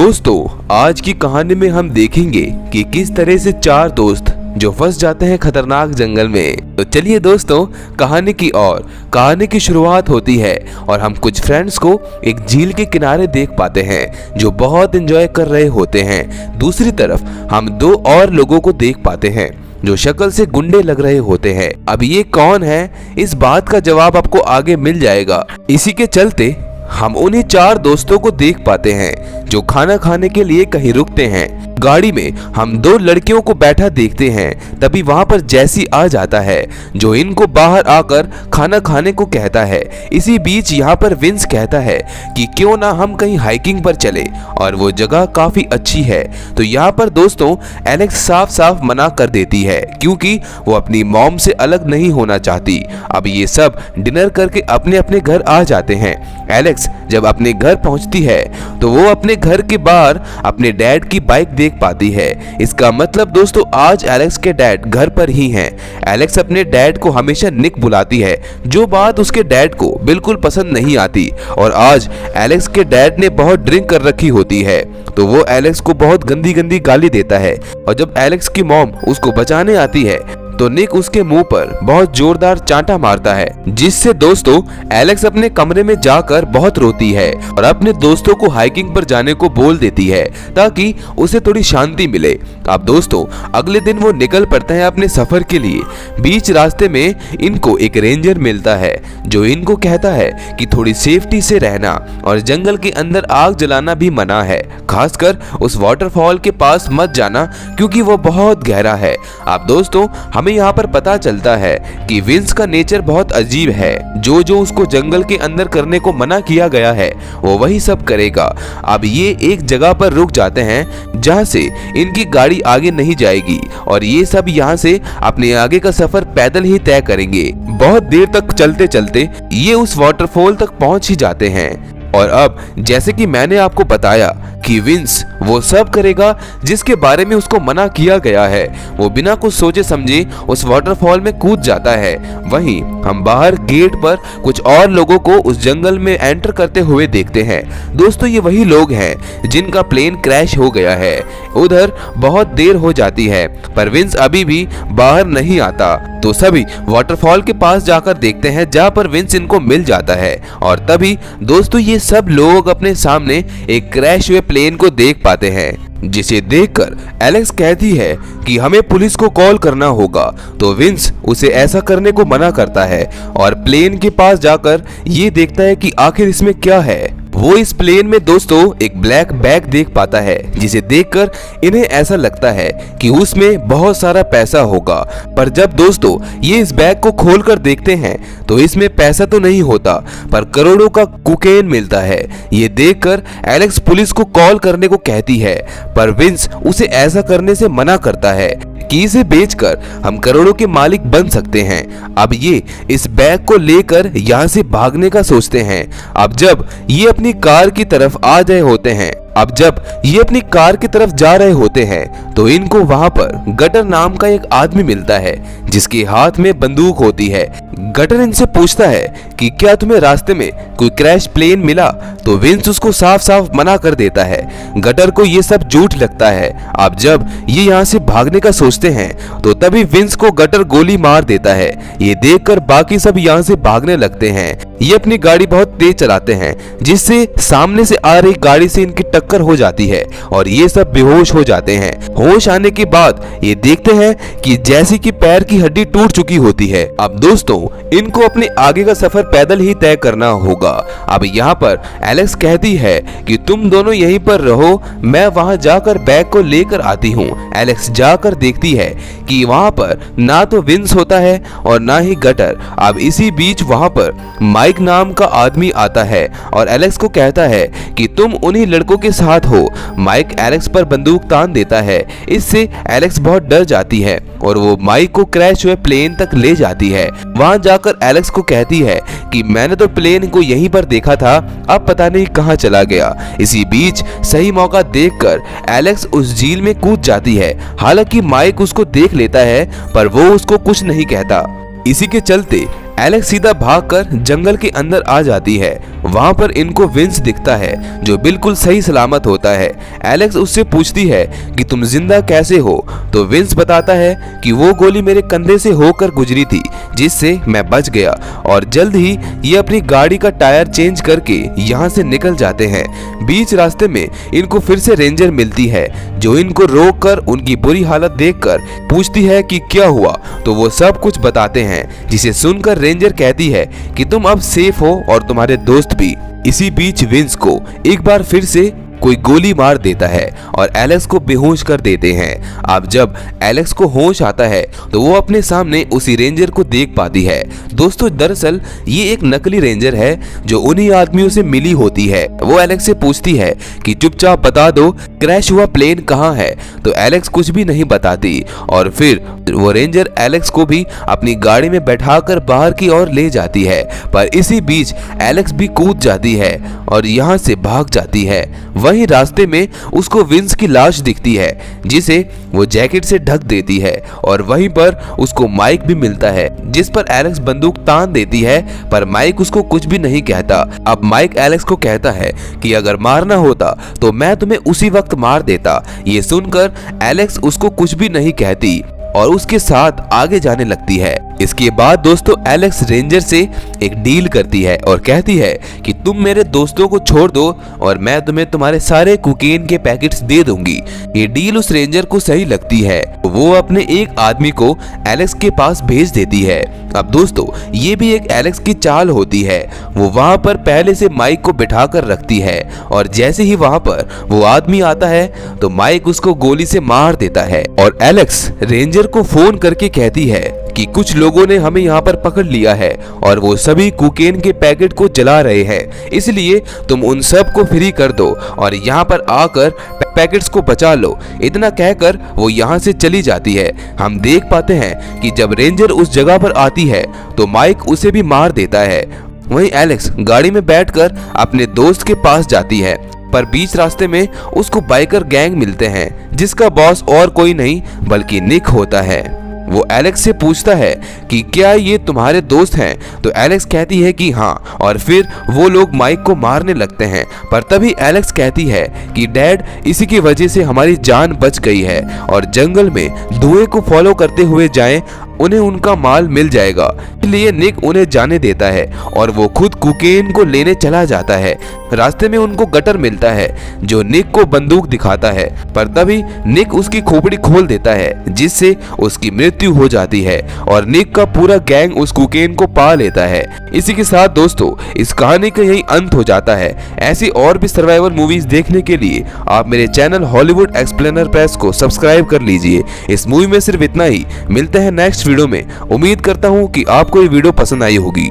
दोस्तों, आज की कहानी में हम देखेंगे कि किस तरह से चार दोस्त जो फंस जाते हैं खतरनाक जंगल में। तो चलिए दोस्तों, कहानी की शुरुआत होती है और हम कुछ फ्रेंड्स को एक झील के किनारे देख पाते हैं जो बहुत एंजॉय कर रहे होते हैं। दूसरी तरफ हम दो और लोगों को देख पाते हैं जो शक्ल से गुंडे लग रहे होते हैं। अब ये कौन है, इस बात का जवाब आपको आगे मिल जाएगा। इसी के चलते हम उन्हीं चार दोस्तों को देख पाते हैं जो खाना खाने के लिए कहीं रुकते हैं। गाड़ी में हम दो लड़कियों को बैठा देखते हैं। तभी वहां पर जैसी आ जाता है जो इनको बाहर आकर खाना खाने को कहता है। इसी बीच यहाँ पर विंस कहता है कि क्यों ना हम कहीं हाइकिंग पर चले और वो जगह काफी अच्छी है। तो यहाँ पर दोस्तों एलेक्स साफ साफ मना कर देती है क्योंकि वो अपनी मॉम से अलग नहीं होना चाहती। अब ये सब डिनर करके अपने अपने घर आ जाते हैं। एलेक्स जब अपने घर पहुंचती है तो वो अपने घर के बाहर अपने डैड की बाइक देख पाती है। इसका मतलब दोस्तों आज एलेक्स के डैड घर पर ही हैं। एलेक्स अपने डैड को हमेशा निक बुलाती है, जो बात उसके डैड को बिल्कुल पसंद नहीं आती। और आज एलेक्स के डैड ने बहुत ड्रिंक कर रखी होती है तो वो एलेक्स को बहुत गंदी गंदी गाली देता है। और जब एलेक्स की मॉम उसको बचाने आती है तो निक उसके मुंह पर बहुत जोरदार चांटा मारता है, जिससे दोस्तों एलेक्स अपने कमरे में जाकर बहुत रोती है और अपने दोस्तों को हाइकिंग पर जाने को बोल देती है ताकि उसे थोड़ी शांति मिले। अब दोस्तों अगले दिन वो निकल पड़ते हैं अपने सफर के लिए। बीच रास्ते में इनको एक रेंजर मिलता है जो इनको कहता है कि थोड़ी सेफ्टी से रहना और जंगल के अंदर आग जलाना भी मना है। खासकर उस वाटरफॉल के पास मत जाना क्योंकि वो बहुत गहरा है। अब दोस्तों हमें यहाँ पर पता चलता है कि विंस का नेचर बहुत अजीब है। जो उसको जंगल के अंदर करने को मना किया गया है वो वही सब करेगा। अब ये एक जगह पर रुक जाते हैं जहाँ से इनकी गाड़ी आगे नहीं जाएगी और ये सब यहाँ से अपने आगे का सफर पैदल ही तय करेंगे। बहुत देर तक चलते चलते ये उस वाटरफॉल तक पहुंच ही जाते हैं। और अब जैसे कि मैंने आपको बताया कि विंस वो सब करेगा जिसके बारे में उसको मना किया गया है। वो बिना कुछ सोचे समझे उस वाटरफॉल में कूद जाता है। वहीं हम बाहर गेट पर कुछ और लोगों को उस जंगल में एंटर करते हुए देखते हैं। दोस्तों ये वही लोग हैं जिनका प्लेन क्रैश हो गया है। उधर बहुत देर हो जाती है पर विंस अभी भी बाहर नहीं आता। तो सभी वाटरफॉल के पास जाकर देखते हैं जहाँ पर विंस इनको मिल जाता है। और तभी दोस्तों ये सब लोग अपने सामने एक क्रैश हुए प्लेन को देख पाते हैं, जिसे देखकर एलेक्स कहती है कि हमें पुलिस को कॉल करना होगा। तो विंस उसे ऐसा करने को मना करता है और प्लेन के पास जाकर ये देखता है कि आखिर इसमें क्या है। वो इस प्लेन में दोस्तों एक ब्लैक बैग देख पाता है, जिसे देखकर इन्हें ऐसा लगता है कि उसमें बहुत सारा पैसा होगा। पर जब दोस्तों ये इस बैग को खोलकर देखते हैं तो इसमें पैसा तो नहीं होता पर करोड़ों का कोकेन मिलता है। ये देखकर एलेक्स पुलिस को कॉल करने को कहती है पर विंस उसे ऐसा करने से मना करता है कि इसे बेचकर हम करोड़ों के मालिक बन सकते हैं। अब ये इस बैग को लेकर यहाँ से भागने का सोचते हैं। अब जब ये अपनी कार की तरफ जा रहे होते हैं तो इनको वहां पर गटर नाम का एक आदमी मिलता है जिसके हाथ में बंदूक होती है। गटर इनसे पूछता है कि क्या तुम्हें रास्ते में कोई क्रैश प्लेन मिला, तो विंस उसको साफ साफ मना कर देता है। गटर को ये सब झूठ लगता है। अब जब ये यहाँ से भागने का सोचते हैं तो तभी विंस को गटर गोली मार देता है। ये देखकर बाकी सब यहाँ से भागने लगते हैं। ये अपनी गाड़ी बहुत तेज चलाते हैं जिससे सामने से आ रही गाड़ी से इनकी टक्कर हो जाती है और ये सब बेहोश हो जाते हैं। होश आने के बाद ये देखते हैं कि जैसे कि पैर की हड्डी टूट चुकी होती है। अब दोस्तों इनको अपने आगे का सफर पैदल ही तय करना होगा। अब यहाँ पर एलेक्स कहती है कि तुम दोनों यहीं पर रहो, मैं वहां जाकर बैग को लेकर आती हूँ। एलेक्स जाकर देखती है कि वहां पर ना तो विंस होता है और ना ही गटर। अब इसी बीच वहां पर माइक नाम का आदमी आता है और एलेक्स को कहता है कि तुम उन्हीं लड़कों के साथ हो। माइक एलेक्स पर बंदूक तान देता है। इससे एलेक्स बहुत डर जाती है और वो माइक को क्रैश हुए प्लेन तक ले जाती है। वहां जाकर एलेक्स को कहती है कि मैंने तो प्लेन को यहीं पर देखा था, अब पता नहीं कहां चला गया। इसी बीच सही मौका देखकर एलेक्स उस झील में कूद जाती है। हालांकि माइक उसको देख लेता है पर वो उसको कुछ नहीं कहता। इसी के चलते एलेक्स सीधा भागकर जंगल के अंदर आ जाती है। वहां पर इनको विंस दिखता है जो बिल्कुल सही सलामत होता है। एलेक्स उससे पूछती है कि तुम जिंदा कैसे हो, तो विंस बताता है कि वो गोली मेरे कंधे से होकर गुजरी थी जिससे मैं बच गया, और जल्द ही ये अपनी गाड़ी का टायर चेंज करके यहाँ से निकल जाते हैं। बीच रास्ते में इनको फिर से रेंजर मिलती है जो इनको रोककर उनकी बुरी हालत देखकर पूछती है कि क्या हुआ, तो वो सब कुछ बताते हैं, जिसे सुनकर रेंजर कहती है कि तुम अब सेफ हो और तुम्हारे दोस्त भी। इसी बीच विंस को एक बार फिर से कोई गोली मार देता है और एलेक्स को बेहोश कर देते हैं। अब जब एलेक्स को होश आता है तो वो अपने सामने उसी रेंजर को देख पाती है। दोस्तों दरअसल ये एक नकली रेंजर है जो उन्हीं आदमियों से मिली होती है। वो एलेक्स से पूछती है कि चुपचाप बता दो क्रैश हुआ प्लेन कहाँ है, तो एलेक्स कुछ भी नहीं बताती और फिर वो रेंजर एलेक्स को भी अपनी गाड़ी में बैठाकर बाहर की ओर ले जाती है। पर इसी बीच एलेक्स भी कूद जाती है और यहाँ से भाग जाती है। वहीं रास्ते में उसको विंस की लाश दिखती है जिसे वो जैकेट से ढक देती है, और वहीं पर उसको माइक भी मिलता है जिस पर एलेक्स बंदूक तान देती है, पर माइक उसको कुछ भी नहीं कहता। अब माइक एलेक्स को कहता है कि अगर मारना होता तो मैं तुम्हें उसी वक्त मार देता। ये सुनकर एलेक्स उसको कुछ भी नहीं कहती और उसके साथ आगे जाने लगती है। इसके बाद दोस्तों एलेक्स रेंजर से एक डील करती है और कहती है कि तुम मेरे दोस्तों को छोड़ दो और मैं तुम्हें तुम्हारे सारे कोकेन के पैकेट्स दे दूंगी। ये डील उस रेंजर को सही लगती है, वो अपने एक आदमी को एलेक्स के पास भेज देती है। अब दोस्तों ये भी एक एलेक्स की चाल होती है। वो वहां पर पहले से माइक को बिठा कर रखती है और जैसे ही वहां पर वो आदमी आता है तो माइक उसको गोली से मार देता है और एलेक्स रेंजर को फोन करके कहती है कि कुछ लोगों ने हमें यहाँ पर पकड़ लिया है और वो सभी कोकेन के पैकेट को जला रहे हैं, इसलिए तुम उन सब को फ्री कर दो और यहाँ पर आकर पैकेट्स को बचा लो। इतना कहकर वो यहाँ से चली जाती है। हम देख पाते हैं कि जब रेंजर उस जगह पर आती है तो माइक उसे भी मार देता है। वहीं एलेक्स गाड़ी में बैठकर अपने दोस्त के पास जाती है, पर बीच रास्ते में उसको बाइकर गैंग मिलते हैं जिसका बॉस और कोई नहीं बल्कि निक होता है। वो एलेक्स से पूछता है कि क्या ये तुम्हारे दोस्त हैं, तो एलेक्स कहती है कि हाँ, और फिर वो लोग माइक को मारने लगते हैं। पर तभी एलेक्स कहती है कि डैड इसी की वजह से हमारी जान बच गई है और जंगल में धुएं को फॉलो करते हुए जाएं, उन्हें उनका माल मिल जाएगा। इसलिए निक उन्हें जाने देता है और वो खुद कोकेन को लेने चला जाता है। रास्ते में उनको गटर मिलता है जो निक को बंदूक दिखाता है, पर तभी निक उसकी खोपड़ी खोल देता है जिससे उसकी मृत्यु हो जाती है और निक का पूरा गैंग उस कोकेन को पा लेता है। इसी के साथ दोस्तों इस कहानी का यही अंत हो जाता है। ऐसी और भी सर्वाइवल मूवीज देखने के लिए आप मेरे चैनल हॉलीवुड एक्सप्लेनर प्रेस को सब्सक्राइब कर लीजिए। इस मूवी में सिर्फ इतना ही। मिलते हैं नेक्स्ट वीडियो में। उम्मीद करता हूँ कि आपको ये वीडियो पसंद आई होगी।